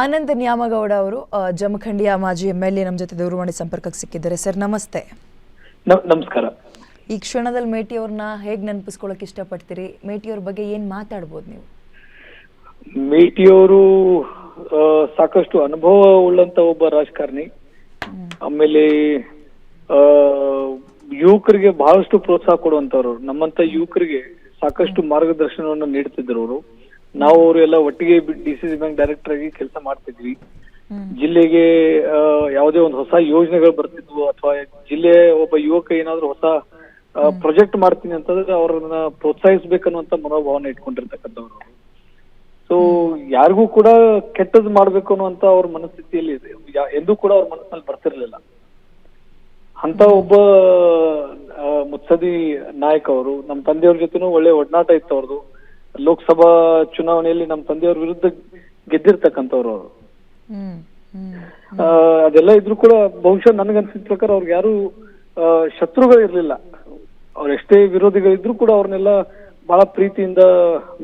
ಆನಂದ್ ನ್ಯಾಮಗೌಡ ಅವರು ಜಮಖಂಡಿಯ ಮಾಜಿ ಎಂ.ಎಲ್.ಎ ನಮ್ಮ ಜೊತೆ ದೂರವಾಣಿ ಸಂಪರ್ಕಕ್ಕೆ ಸಿಕ್ಕಿದ್ದಾರೆ. ಸರ್ ನಮಸ್ತೆ. ನಮಸ್ಕಾರ. ಈ ಕ್ಷಣದಲ್ಲಿ ಮೇಟಿ ಅವ್ರನ್ನ ಹೇಗೆ ನೆನಪಿಸ್ಕೊಳ್ಳೋಕೆ ಇಷ್ಟಪಡ್ತೀರಿ? ಮೇಟಿ ಅವ್ರ ಬಗ್ಗೆ ಏನು ಮಾತಾಡ್ಬೋದು ನೀವು? ಮೇಟಿ ಅವರು ಸಾಕಷ್ಟು ಅನುಭವ ಉಳ್ಳಂತ ಒಬ್ಬ ರಾಜಕಾರಣಿ. ಆಮೇಲೆ ಯುವಕರಿಗೆ ಬಹಳಷ್ಟು ಪ್ರೋತ್ಸಾಹ ಕೊಡುವಂತವ್ರು. ನಮ್ಮಂತ ಯುವಕರಿಗೆ ಸಾಕಷ್ಟು ಮಾರ್ಗದರ್ಶನವನ್ನು ನೀಡ್ತಿದ್ರು ಅವರು. ನಾವು ಅವರು ಎಲ್ಲ ಒಟ್ಟಿಗೆ ಡಿಸಿಸಿ ಬ್ಯಾಂಕ್ ಡೈರೆಕ್ಟರ್ ಆಗಿ ಕೆಲಸ ಮಾಡ್ತಿದ್ವಿ. ಜಿಲ್ಲೆಗೆ ಯಾವುದೇ ಒಂದು ಹೊಸ ಯೋಜನೆಗಳು ಬರ್ತಿದ್ವು ಅಥವಾ ಜಿಲ್ಲೆಯ ಒಬ್ಬ ಯುವಕ ಏನಾದ್ರು ಹೊಸ ಪ್ರಾಜೆಕ್ಟ್ ಮಾಡ್ತೀನಿ ಅಂತಂದ್ರೆ ಅವ್ರನ್ನ ಪ್ರೋತ್ಸಾಹಿಸ್ಬೇಕನ್ನುವಂತ ಮನೋಭಾವನೆ ಇಟ್ಕೊಂಡಿರ್ತಕ್ಕಂಥವ್ರು. ಸೊ ಯಾರಿಗೂ ಕೂಡ ಕೆಟ್ಟದ್ದು ಮಾಡ್ಬೇಕು ಅನ್ನುವಂತ ಅವ್ರ ಮನಸ್ಥಿತಿಯಲ್ಲಿ ಎಂದೂ ಕೂಡ ಅವ್ರ ಮನಸ್ಸಿನಲ್ಲಿ ಬರ್ತಿರ್ಲಿಲ್ಲ. ಅಂತ ಒಬ್ಬ ಮುತ್ಸದಿ ನಾಯಕ ಅವರು. ನಮ್ಮ ತಂದೆಯವ್ರ ಜೊತೆನೂ ಒಳ್ಳೆ ಒಡನಾಟ ಇತ್ತು ಅವ್ರದ್ದು. ಲೋಕಸಭಾ ಚುನಾವಣೆಯಲ್ಲಿ ನಮ್ಮ ತಂದೆಯವ್ರ ವಿರುದ್ಧ ಗೆದ್ದಿರ್ತಕ್ಕಂಥವ್ರು ಅವರು. ಅದೆಲ್ಲ ಇದ್ರು ಕೂಡ ಬಹುಶಃ ನನಗನ್ಸಿದ ಪ್ರಕಾರ ಅವ್ರಿಗೆ ಯಾರು ಶತ್ರುಗಳು ಇರ್ಲಿಲ್ಲ. ಅವ್ರ ಎಷ್ಟೇ ವಿರೋಧಿಗಳಿದ್ರು ಕೂಡ ಅವ್ರನ್ನೆಲ್ಲ ಬಹಳ ಪ್ರೀತಿಯಿಂದ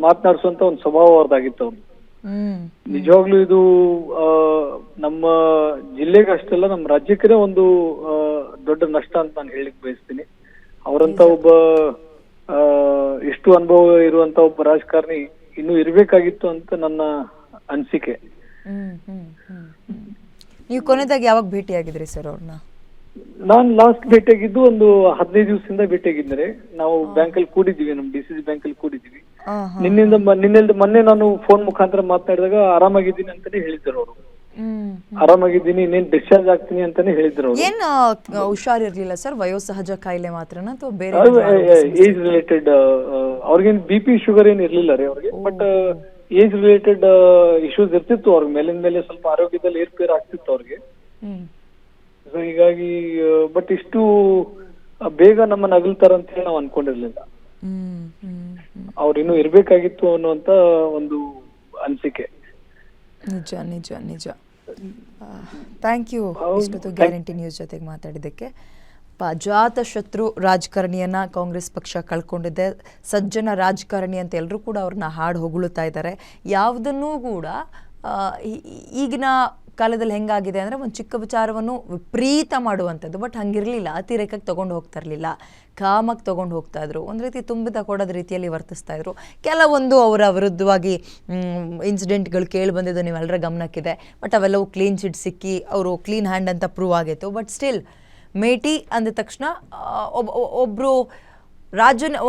ಮಾತನಾಡಿಸುವಂತ ಒಂದು ಸ್ವಭಾವ ಅವ್ರದ್ದಾಗಿತ್ತು ಅವ್ರು. ನಿಜವಾಗ್ಲೂ ಇದು ನಮ್ಮ ಜಿಲ್ಲೆಗೆ ಅಷ್ಟೆಲ್ಲ ನಮ್ಮ ರಾಜ್ಯಕ್ಕೆ ಒಂದು ದೊಡ್ಡ ನಷ್ಟ ಅಂತ ನಾನು ಹೇಳಿಕ್ ಬಯಸ್ತೀನಿ. ಅವರಂತ ಒಬ್ಬ ಇಷ್ಟು ಅನುಭವ ಇರುವಂತ ಒಬ್ಬ ರಾಜಕಾರಣಿ ಇನ್ನೂ ಇರ್ಬೇಕಾಗಿತ್ತು ಅಂತ ನನ್ನ ಅನಿಸಿಕೆ. ನೀವು ಕೊನೆದಾಗಿ ಯಾವಾಗ ಭೇಟಿಯಾಗಿದ್ರಿ ಸರ್ ಅವ್ರನ್ನ? ನಾನ್ ಲಾಸ್ಟ್ ಭೇಟಿಯಾಗಿದ್ದು ಒಂದು 15 ದಿವಸದಿಂದ ಭೇಟಿಯಾಗಿದ್ದಾರೆ. ನಾವು ಬ್ಯಾಂಕಲ್ಲಿ ಕೂಡಿದ್ದೀವಿ, ನಮ್ ಡಿಸಿಸಿ ಬ್ಯಾಂಕಲ್ಲಿ ಕೂಡಿದ್ದೀವಿ. ನಿನ್ನೆಲ್ದ ಮೊನ್ನೆ ನಾನು ಫೋನ್ ಮುಖಾಂತರ ಮಾತನಾಡಿದಾಗ ಆರಾಮಾಗಿದ್ದೀನಿ ಅಂತಾನೆ ಹೇಳಿದ್ರು ಅವರು. ಆರಾಮಾಗಿದ್ದೀನಿ, ಇನ್ನೇನ್ ಡಿಸ್ಚಾರ್ಜ್ ಆಗ್ತೀನಿ ಅಂತಾನೆ ಹೇಳಿದ್ರು ಅವರು. ಏನ್ ಹುಷಾರಿರ್ಲಿಲ್ಲ ಸರ್? ವಯೋಸಹಜ ಕಾಯಿಲೆ ಮಾತ್ರನಾ ಅಥವಾ ಬೇರೆ? ಏಜ್ ರಿಲೇಟೆಡ್ ಅವ್ರಿಗೇನ್ BP ಶುಗರ್ ಏನ್ ಇರ್ಲಿಲ್ಲ ರೀ ಅವ್ರಿಗೆ. ಬಟ್ ಏಜ್ ರಿಲೇಟೆಡ್ ಇಶ್ಯೂಸ್ ಇರ್ತಿತ್ತು ಅವ್ರಿಗೆ. ಮೇಲಿನ ಮೇಲೆ ಸ್ವಲ್ಪ ಆರೋಗ್ಯದಲ್ಲಿ ಏರ್ಪೇರ್ ಆಗ್ತಿತ್ತು ಅವ್ರಿಗೆ. ಸೊ ಹೀಗಾಗಿ ಬಟ್ ಇಷ್ಟು ಬೇಗ ನಮ್ಮನ್ನ ಅಗಲ್ತಾರಂತ ಹೇಳಿ ನಾವು ಅನ್ಕೊಂಡಿರ್ಲಿಲ್ಲ. ಅವ್ರಿನ್ನೂ ಇರ್ಬೇಕಾಗಿತ್ತು ಅನ್ನುವಂತ ಒಂದು ಅನಿಸಿಕೆ. ನಿಜ ನಿಜ ನಿಜ. ಥ್ಯಾಂಕ್ ಯು ಇಷ್ಟೊತ್ತು ಗ್ಯಾರಂಟಿ ನ್ಯೂಸ್ ಜೊತೆಗೆ ಮಾತಾಡಿದ್ದಕ್ಕೆ. ಅಜಾತ ಶತ್ರು ರಾಜಕಾರಣಿಯನ್ನ ಕಾಂಗ್ರೆಸ್ ಪಕ್ಷ ಕಳ್ಕೊಂಡಿದೆ. ಸಜ್ಜನ ರಾಜಕಾರಣಿ ಅಂತ ಎಲ್ಲರೂ ಕೂಡ ಅವ್ರನ್ನ ಹಾಡು ಹೊಗಳುತ್ತಾ ಇದ್ದಾರೆ. ಯಾವುದನ್ನೂ ಕೂಡ ಈಗಿನ ಕಾಲದಲ್ಲಿ ಹೆಂಗಾಗಿದೆ ಅಂದರೆ ಒಂದು ಚಿಕ್ಕ ವಿಚಾರವನ್ನು ವಿಪರೀತ ಮಾಡುವಂಥದ್ದು. ಬಟ್ ಹಂಗಿರಲಿಲ್ಲ, ಅತಿರೇಕಕ್ಕೆ ತೊಗೊಂಡು ಹೋಗ್ತಾ ಇರಲಿಲ್ಲ, ಕಾಮಕ್ಕೆ ತೊಗೊಂಡು ಹೋಗ್ತಾ ಇದ್ರು. ಒಂದು ರೀತಿ ತುಂಬಿದ ಕೊಡೋದ ರೀತಿಯಲ್ಲಿ ವರ್ತಿಸ್ತಾ ಇದ್ರು. ಕೆಲವೊಂದು ಅವರ ವಿರುದ್ಧವಾಗಿ ಇನ್ಸಿಡೆಂಟ್ಗಳು ಕೇಳಿ ಬಂದಿದ್ದು ನೀವೆಲ್ಲರ ಗಮನಕ್ಕಿದೆ. ಬಟ್ ಅವೆಲ್ಲವೂ ಕ್ಲೀನ್ ಚಿಟ್ ಸಿಕ್ಕಿ ಅವರು ಕ್ಲೀನ್ ಹ್ಯಾಂಡ್ ಅಂತ ಪ್ರೂವ್ ಆಗಿತ್ತು. ಬಟ್ ಸ್ಟಿಲ್ ಮೇಟಿ ಅಂದ ತಕ್ಷಣ ಒಬ್ಬರು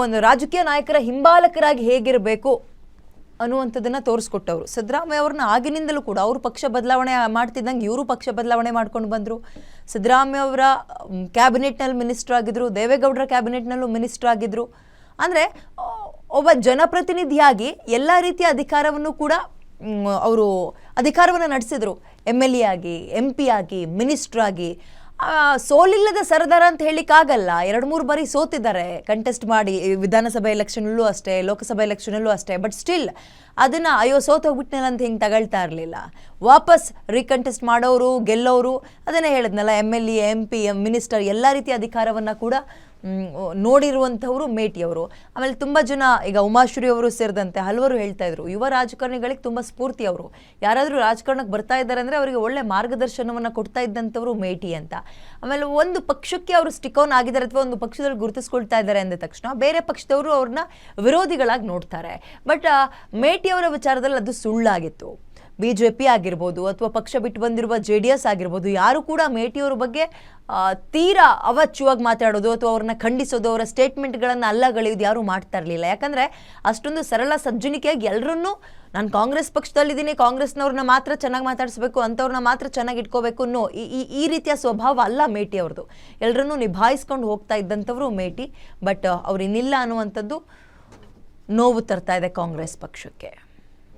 ಒಂದು ರಾಜಕೀಯ ನಾಯಕರ ಹಿಂಬಾಲಕರಾಗಿ ಹೇಗಿರಬೇಕು ಅನ್ನುವಂಥದ್ದನ್ನು ತೋರಿಸ್ಕೊಟ್ಟವರು. ಸಿದ್ದರಾಮಯ್ಯ ಅವ್ರನ್ನ ಆಗಿನಿಂದಲೂ ಕೂಡ ಅವರು ಪಕ್ಷ ಬದಲಾವಣೆ ಮಾಡ್ತಿದ್ದಂಗೆ ಇವರು ಪಕ್ಷ ಬದಲಾವಣೆ ಮಾಡ್ಕೊಂಡು ಬಂದರು. ಸಿದ್ದರಾಮಯ್ಯ ಅವರ ಕ್ಯಾಬಿನೆಟ್ನಲ್ಲಿ ಮಿನಿಸ್ಟರ್ ಆಗಿದ್ರು, ದೇವೇಗೌಡರ ಕ್ಯಾಬಿನೆಟ್ನಲ್ಲೂ ಮಿನಿಸ್ಟರ್ ಆಗಿದ್ರು. ಅಂದರೆ ಒಬ್ಬ ಜನಪ್ರತಿನಿಧಿಯಾಗಿ ಎಲ್ಲ ರೀತಿಯ ಅಧಿಕಾರವನ್ನು ಕೂಡ ಅವರು ಅಧಿಕಾರವನ್ನು ನಡೆಸಿದರು. MLA ಆಗಿ, MP ಆಗಿ, ಮಿನಿಸ್ಟರ್ ಆಗಿ. ಸೋಲಿಲ್ಲದ ಸರದಾರ ಅಂತ ಹೇಳಿಕ್ಕಾಗಲ್ಲ. 2-3 ಬಾರಿ ಸೋತಿದ್ದಾರೆ ಕಂಟೆಸ್ಟ್ ಮಾಡಿ. ವಿಧಾನಸಭೆ ಎಲೆಕ್ಷನಲ್ಲೂ ಅಷ್ಟೇ, ಲೋಕಸಭೆ ಎಲೆಕ್ಷನಲ್ಲೂ ಅಷ್ಟೇ. ಬಟ್ ಸ್ಟಿಲ್ ಅದನ್ನು ಅಯ್ಯೋ ಸೋತೋಗ್ಬಿಟ್ನಲ್ಲ ಅಂತ ಹಿಂಗೆ ತಗೊಳ್ತಾ ಇರಲಿಲ್ಲ. ವಾಪಸ್ ರೀಕಂಟೆಸ್ಟ್ ಮಾಡೋರು, ಗೆಲ್ಲೋರು. ಅದನ್ನೇ ಹೇಳಿದ್ನಲ್ಲ, MLA, MP, ಮಿನಿಸ್ಟರ್ ಎಲ್ಲ ರೀತಿಯ ಅಧಿಕಾರವನ್ನು ಕೂಡ ನೋಡಿರುವಂಥವರು ಮೇಟಿಯವರು. ಆಮೇಲೆ ತುಂಬ ಜನ, ಈಗ ಉಮಾಶ್ರೀ ಅವರು ಸೇರಿದಂತೆ ಹಲವರು ಹೇಳ್ತಾ ಇದ್ರು, ಯುವ ರಾಜಕಾರಣಿಗಳಿಗೆ ತುಂಬ ಸ್ಫೂರ್ತಿ ಅವರು. ಯಾರಾದರೂ ರಾಜಕಾರಣಕ್ಕೆ ಬರ್ತಾ ಇದ್ದಾರೆ ಅಂದರೆ ಅವರಿಗೆ ಒಳ್ಳೆ ಮಾರ್ಗದರ್ಶನವನ್ನು ಕೊಡ್ತಾ ಇದ್ದಂಥವ್ರು ಮೇಟಿ ಅಂತ. ಆಮೇಲೆ ಒಂದು ಪಕ್ಷಕ್ಕೆ ಅವರು ಸ್ಟಿಕ್ ಆನ್ ಆಗಿದ್ದಾರೆ ಅಥವಾ ಒಂದು ಪಕ್ಷದಲ್ಲಿ ಗುರುತಿಸ್ಕೊಳ್ತಾ ಇದ್ದಾರೆ ಅಂದ ತಕ್ಷಣ ಬೇರೆ ಪಕ್ಷದವರು ಅವ್ರನ್ನ ವಿರೋಧಿಗಳಾಗಿ ನೋಡ್ತಾರೆ. ಬಟ್ ಮೇಟಿಯವರ ವಿಚಾರದಲ್ಲಿ ಅದು ಸುಳ್ಳಾಗಿತ್ತು. BJP ಆಗಿರ್ಬೋದು ಅಥವಾ ಪಕ್ಷ ಬಿಟ್ಟು ಬಂದಿರುವ JDS ಆಗಿರ್ಬೋದು, ಯಾರು ಕೂಡ ಮೇಟಿಯವರ ಬಗ್ಗೆ ತೀರಾ ಅವಚ್ಚುವಾಗಿ ಮಾತಾಡೋದು ಅಥವಾ ಅವ್ರನ್ನ ಖಂಡಿಸೋದು, ಅವರ ಸ್ಟೇಟ್ಮೆಂಟ್ಗಳನ್ನು ಅಲ್ಲಗಳೆಯೋದು ಯಾರು ಮಾಡ್ತಾ ಇರಲಿಲ್ಲ. ಯಾಕಂದರೆ ಅಷ್ಟೊಂದು ಸರಳ ಸಜ್ಜನಿಕೆಯಾಗಿ ಎಲ್ಲರನ್ನೂ ನಾನು ಕಾಂಗ್ರೆಸ್ ಪಕ್ಷದಲ್ಲಿದ್ದೀನಿ, ಕಾಂಗ್ರೆಸ್ನವ್ರನ್ನ ಮಾತ್ರ ಚೆನ್ನಾಗಿ ಮಾತಾಡಿಸ್ಬೇಕು, ಅಂಥವ್ರನ್ನ ಮಾತ್ರ ಚೆನ್ನಾಗಿ ಇಟ್ಕೋಬೇಕು ಅನ್ನೋ ಈ ರೀತಿಯ ಸ್ವಭಾವ ಅಲ್ಲ ಮೇಟಿ ಅವ್ರದ್ದು. ಎಲ್ಲರನ್ನೂ ನಿಭಾಯಿಸ್ಕೊಂಡು ಹೋಗ್ತಾ ಇದ್ದಂಥವ್ರು ಮೇಟಿ. ಬಟ್ ಅವ್ರು ಇನ್ನಿಲ್ಲ ಅನ್ನುವಂಥದ್ದು ನೋವು ತರ್ತಾ ಇದೆ ಕಾಂಗ್ರೆಸ್ ಪಕ್ಷಕ್ಕೆ.